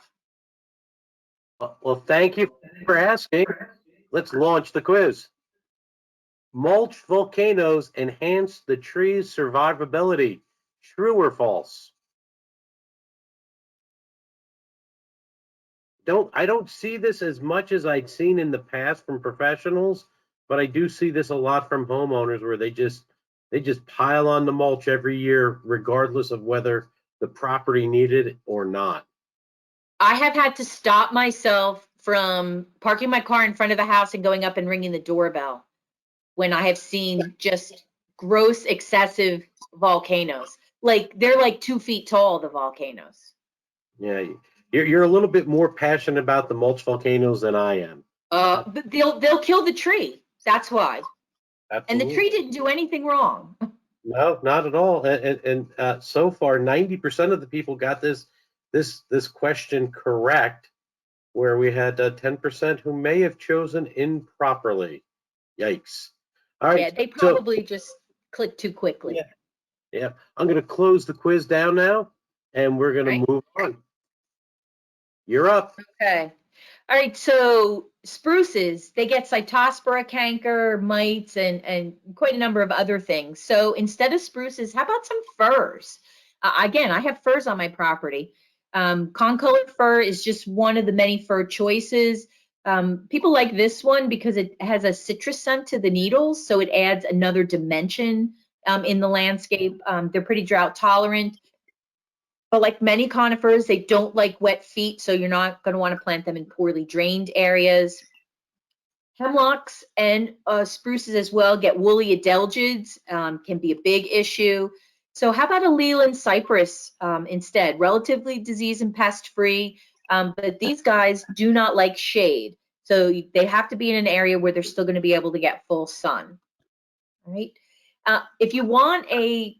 Well, thank you for asking. Let's launch the quiz. Mulch volcanoes enhance the tree's survivability. True or false? I don't see this as much as I'd seen in the past from professionals, but I do see this a lot from homeowners where they just pile on the mulch every year, regardless of whether the property needed it or not. I have had to stop myself from parking my car in front of the house and going up and ringing the doorbell when I have seen just gross, excessive volcanoes. Like they're like 2 feet tall, the volcanoes. Yeah, you're a little bit more passionate about the mulch volcanoes than I am. But they'll kill the tree. That's why. Absolutely. And the tree didn't do anything wrong. No, not at all. And so far, 90% of the people got this question correct, where we had 10% who may have chosen improperly. Yikes! All right. Yeah, they probably just clicked too quickly. Yeah. I'm going to close the quiz down now, and we're going to move on. You're up. Okay. All right. So spruces, they get Cytospora canker, mites, and quite a number of other things. So instead of spruces, how about some firs? Again, I have firs on my property. Con-colored fir is just one of the many fir choices. People like this one because it has a citrus scent to the needles, so it adds another dimension in the landscape. They're pretty drought tolerant, but like many conifers, they don't like wet feet, so you're not going to want to plant them in poorly drained areas. Hemlocks and spruces as well get woolly adelgids, can be a big issue. So how about a Leland cypress instead? Relatively disease and pest free, but these guys do not like shade. So they have to be in an area where they're still going to be able to get full sun. All right. If you want a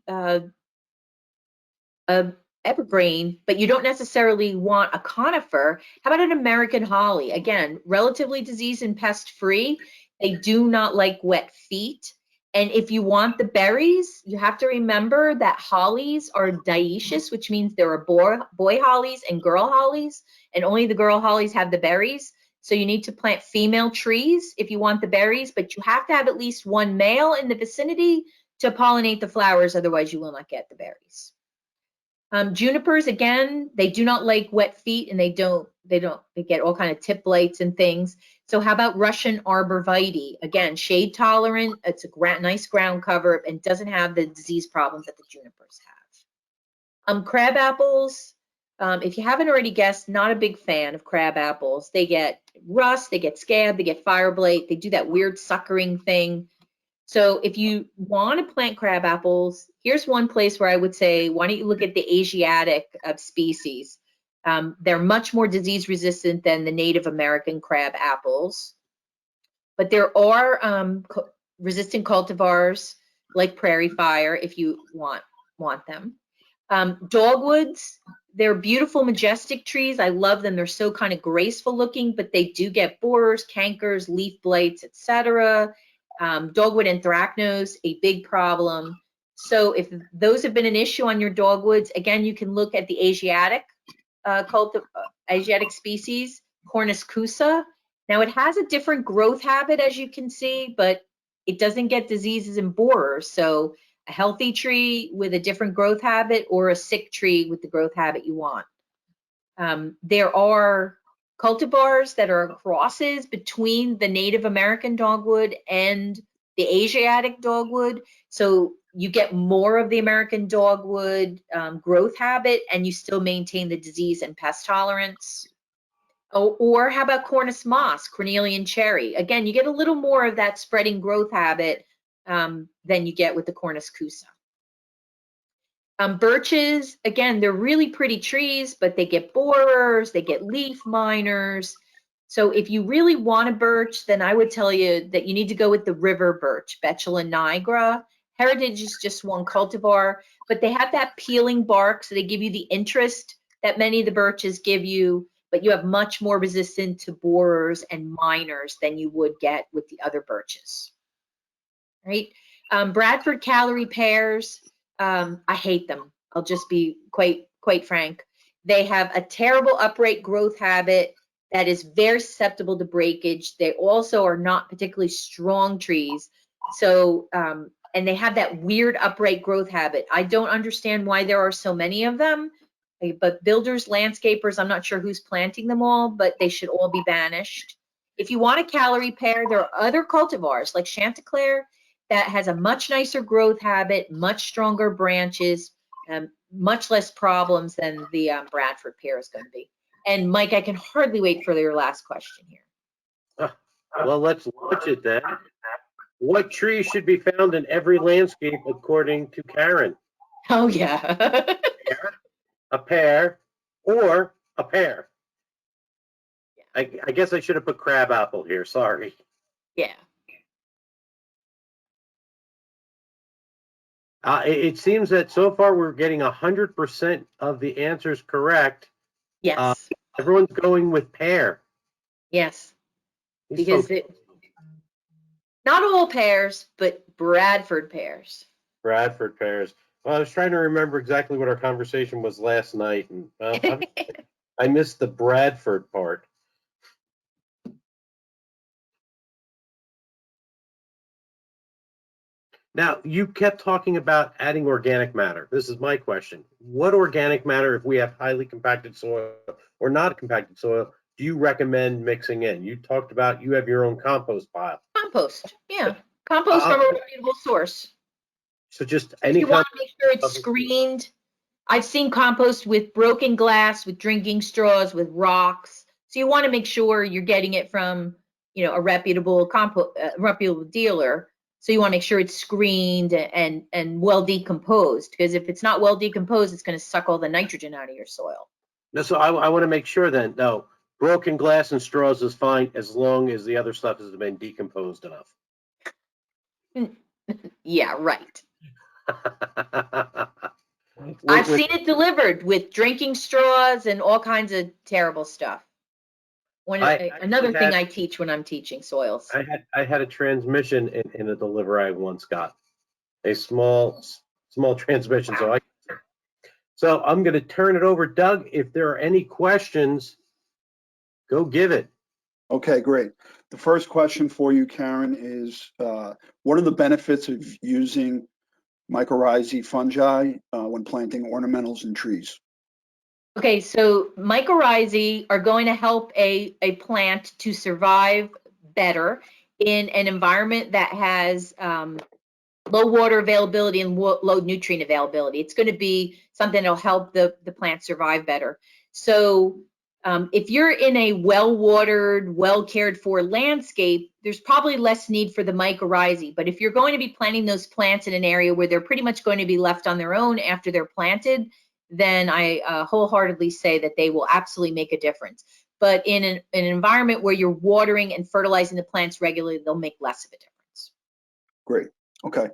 evergreen, but you don't necessarily want a conifer, how about an American holly? Again, relatively disease and pest free. They do not like wet feet. And if you want the berries, you have to remember that hollies are dioecious, which means there are boy hollies and girl hollies, and only the girl hollies have the berries. So you need to plant female trees if you want the berries, but you have to have at least one male in the vicinity to pollinate the flowers, otherwise you will not get the berries. Junipers, again, they do not like wet feet, and they get all kind of tip blights and things. So how about Russian arborvitae? Again, shade tolerant. It's a nice ground cover and doesn't have the disease problems that the junipers have. Crab apples, if you haven't already guessed, not a big fan of crab apples. They get rust, they get scab, they get fire blight, they do that weird suckering thing. So if you want to plant crab apples, here's one place where I would say, why don't you look at the Asiatic species? They're much more disease resistant than the Native American crab apples. But there are resistant cultivars like Prairie Fire if you want them. Dogwoods, they're beautiful, majestic trees. I love them. They're so kind of graceful looking, but they do get borers, cankers, leaf blights, etc. Dogwood anthracnose, a big problem. So if those have been an issue on your dogwoods, again, you can look at the Asiatic Asiatic species, Cornus cusa. Now it has a different growth habit, as you can see, but it doesn't get diseases and borers. So a healthy tree with a different growth habit or a sick tree with the growth habit you want. There are cultivars that are crosses between the Native American dogwood and the Asiatic dogwood. So you get more of the American dogwood growth habit and you still maintain the disease and pest tolerance. Or how about Cornus moss, cornelian cherry? Again, you get a little more of that spreading growth habit than you get with the Cornus cusa. Birches, again, they're really pretty trees, but they get borers, they get leaf miners. So if you really want a birch, then I would tell you that you need to go with the river birch, Betula nigra. Heritage is just one cultivar, but they have that peeling bark, so they give you the interest that many of the birches give you, but you have much more resistant to borers and miners than you would get with the other birches. Right? Bradford Callery pears, I hate them. I'll just be quite frank. They have a terrible upright growth habit that is very susceptible to breakage. They also are not particularly strong trees. So, and they have that weird upright growth habit. I don't understand why there are so many of them, but builders, landscapers, I'm not sure who's planting them all, but they should all be banished. If you want a Callery pear, there are other cultivars like Chanticleer that has a much nicer growth habit, much stronger branches, much less problems than the Bradford pear is going to be. And Mike, I can hardly wait for your last question here. Well, let's launch it then. What tree should be found in every landscape according to Karen? Oh, yeah. A pear or a pear. I guess I should have put crabapple here. Sorry. Yeah. It seems that so far we're getting 100% of the answers correct. Yes. Everyone's going with pear. Yes. These Because folks- not all pears, but Bradford pears. Bradford pears. Well, I was trying to remember exactly what our conversation was last night, and I missed the Bradford part. Now, you kept talking about adding organic matter. This is my question. What organic matter, if we have highly compacted soil or not compacted soil, do you recommend mixing in? You talked about you have your own compost pile. Compost, yeah. Compost from a reputable source. So just any you want to make sure it's screened. I've seen compost with broken glass, with drinking straws, with rocks. So you want to make sure you're getting it from, a reputable reputable dealer. So you want to make sure it's screened and well decomposed, because if it's not well decomposed, it's going to suck all the nitrogen out of your soil. No, so I want to make sure then, no, broken glass and straws is fine as long as the other stuff has been decomposed enough. Yeah, right. I've seen it delivered with drinking straws and all kinds of terrible stuff. Another thing I teach when I'm teaching soils. I had a transmission in a delivery I once got, a small transmission. So I'm going to turn it over, Doug. If there are any questions, go give it. Okay, great. The first question for you, Karen, is what are the benefits of using mycorrhizae fungi when planting ornamentals and trees? Okay, so mycorrhizae are going to help a plant to survive better in an environment that has low water availability and low nutrient availability. It's going to be something that'll help the plant survive better. So if you're in a well-watered, well-cared-for landscape, there's probably less need for the mycorrhizae. But if you're going to be planting those plants in an area where they're pretty much going to be left on their own after they're planted, then I wholeheartedly say that they will absolutely make a difference. But in an environment where you're watering and fertilizing the plants regularly, they'll make less of a difference. Great. Okay.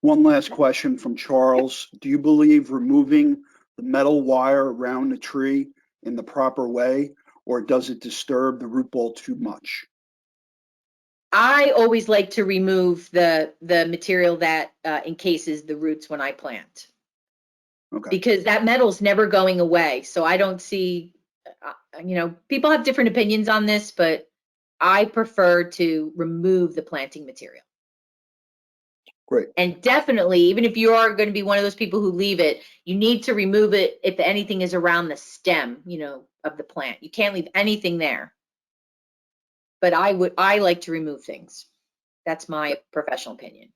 One last question from Charles. Do you believe removing the metal wire around the tree in the proper way, or does it disturb the root ball too much? I always like to remove the material that encases the roots when I plant, Okay. because that metal's never going away. So I don't see, people have different opinions on this, but I prefer to remove the planting material. Great. And definitely, even if you are going to be one of those people who leave it, you need to remove it if anything is around the stem, of the plant. You can't leave anything there. But I like to remove things. That's my professional opinion.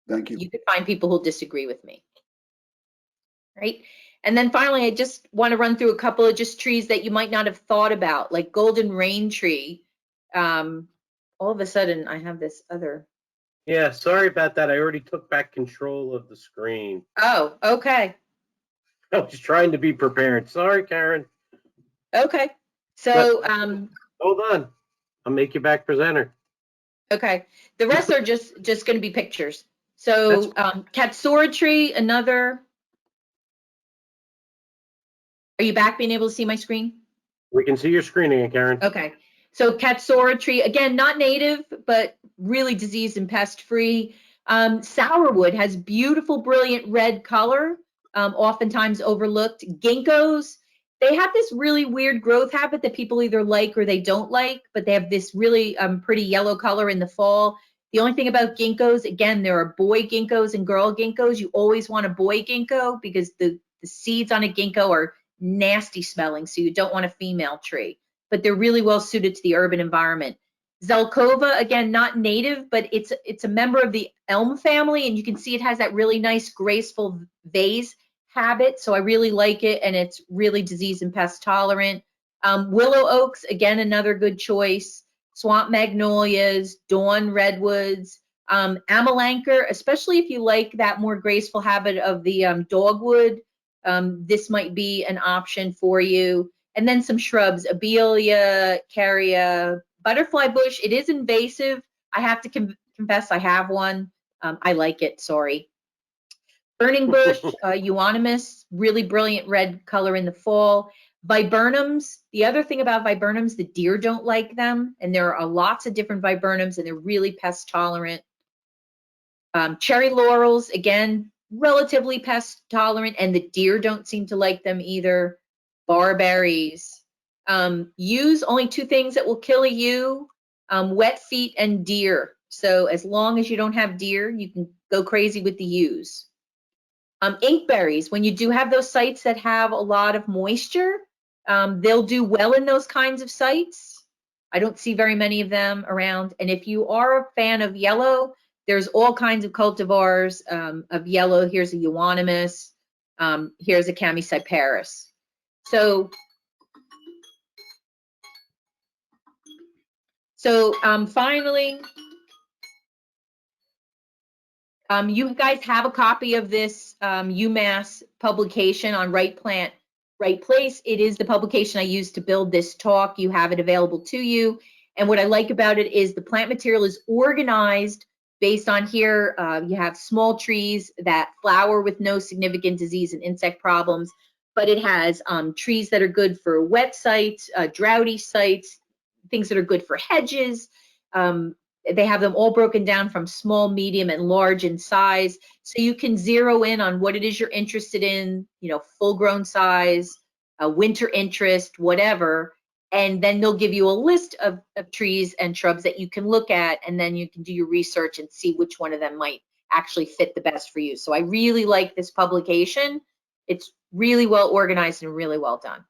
Thank you. You could find people who disagree with me. Right? And then finally, I just want to run through a couple of just trees that you might not have thought about, like golden rain tree. All of a sudden, I have this other. Yeah, sorry about that. I already took back control of the screen. Oh, okay. I was trying to be prepared. Sorry, Karen. Okay. So, Hold on. I'll make you back presenter. okay. The rest are just going to be pictures. So, Katsura tree, another. Are you back being able to see my screen? We can see your screen again, Karen. Okay. So Katsura tree, again, not native, but really disease and pest free. Sourwood has beautiful, brilliant red color, oftentimes overlooked. Ginkgos, they have this really weird growth habit that people either like or they don't like, but they have this really pretty yellow color in the fall. The only thing about ginkgos, again, there are boy ginkgos and girl ginkgos. You always want a boy ginkgo because the seeds on a ginkgo are nasty smelling, so you don't want a female tree, but they're really well suited to the urban environment. Zelkova, again, not native, but it's a member of the elm family, and you can see it has that really nice graceful vase habit, so I really like it, and it's really disease and pest tolerant. Willow oaks, again, another good choice. Swamp magnolias, dawn redwoods, amelanchier, especially if you like that more graceful habit of the dogwood. This might be an option for you. And then some shrubs, Abelia, Caria, butterfly bush. It is invasive. I have to confess I have one. I like it, sorry. Burning bush, euonymus, really brilliant red color in the fall. Viburnums, the other thing about viburnums, the deer don't like them. And there are lots of different viburnums and they're really pest tolerant. Cherry laurels, again, relatively pest tolerant, and the deer don't seem to like them either. Barberries. Yews, only two things that will kill a yew, wet feet and deer. So as long as you don't have deer, you can go crazy with the yews. Inkberries, when you do have those sites that have a lot of moisture, they'll do well in those kinds of sites. I don't see very many of them around. And if you are a fan of yellow, there's all kinds of cultivars of yellow. Here's a euonymus. Here's a Chamaecyparis. So finally, you guys have a copy of this UMass publication on Right Plant, Right Place. It is the publication I used to build this talk. You have it available to you. And what I like about it is the plant material is organized based on here. You have small trees that flower with no significant disease and insect problems, but it has trees that are good for wet sites, droughty sites, things that are good for hedges. They have them all broken down from small, medium, and large in size. So you can zero in on what it is you're interested in, full grown size, winter interest, whatever. And then they'll give you a list of trees and shrubs that you can look at, and then you can do your research and see which one of them might actually fit the best for you. So I really like this publication. It's really well organized and really well done.